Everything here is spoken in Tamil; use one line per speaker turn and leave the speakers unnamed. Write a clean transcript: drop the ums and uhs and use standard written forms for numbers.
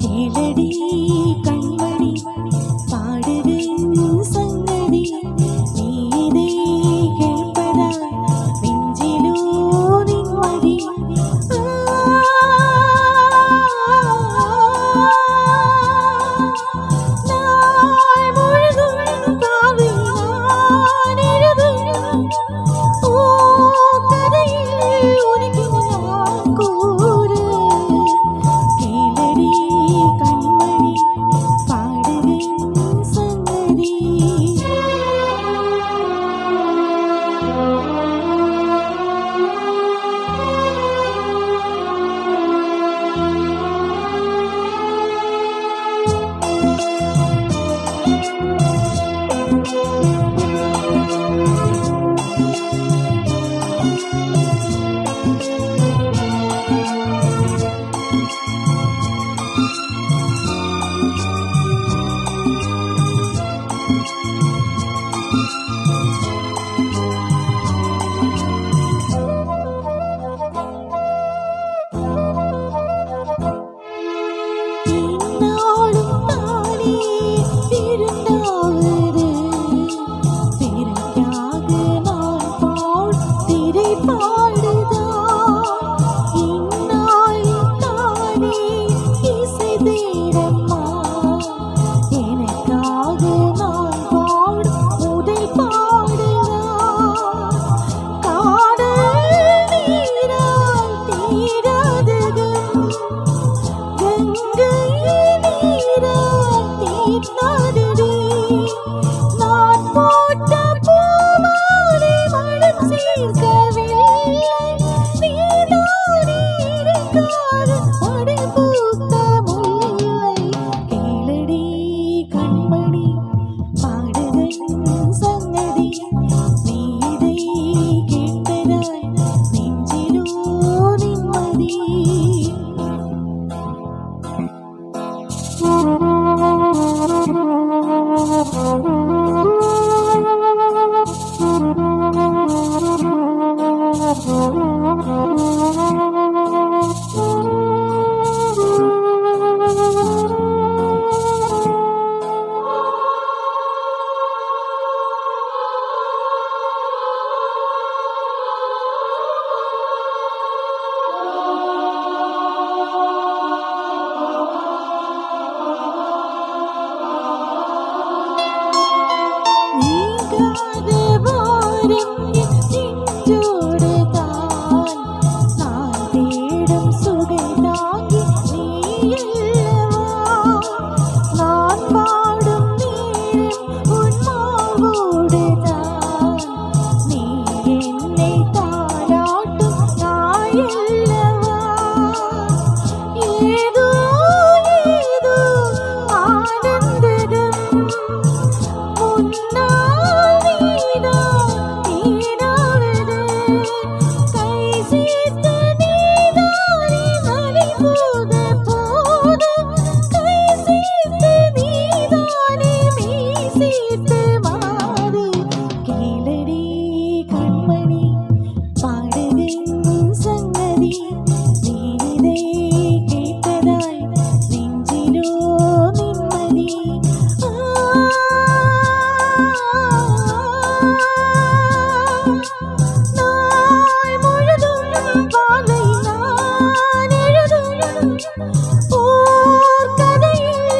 கேளடி கண்மணி பாடுது சங்கதி நீதை கேட்பதா நெஞ்சிலோ நிம்மதி நாள் முழுதும் காவில் நான் எழுதும் கதையில் உனக்கு நான் கூறு கேளடி கண்மணி பாடுது சங்கதி நாளும் தானே இருந்தாவது திரைக்காக நான் பாடு திரை பாடுதா இந்நாளில் தானே இசை தேடம்மா எனக்காக நான் பாடு முதல் பாடுதா காடல் நீரால் தீராதகம் கங்கை நீரால் தீர்த்தாதடி நான் போட்ட பூமாலை மனம் சேர்க்கவில்லை நீதானே எனக்காக மடை பூத்த முல்லை கேளடி கண்மணி பாடுதை சங்கதி நீதை கேட்பதாய் நெஞ்சிலோ நிம்மதி நீங்காத வாரம் நெஞ்சோடு தான் நான் தேடும் சுகை தாங்கி நீ அல்லவா நான் பாடும் நேரம் உன் மாவோடு தான் நீ என்னை தாலாட்டும் தாய் அல்லவா ஏதோ ஏதோ ஆனந்தகம் முன்னால் நீனாவது கை சேர்த்து நீதானே மலை போத போது கை சேர்த்து நீதானே மெய் சேர்த்து மாறு கேளடி கண்மணி பாடுது சங்கதி நீதை கேட்பதாய் நெஞ்சிலோ நிம்மதி நாள் முழுதும் பாலை நான் எழுதும் ஓர் கதையில்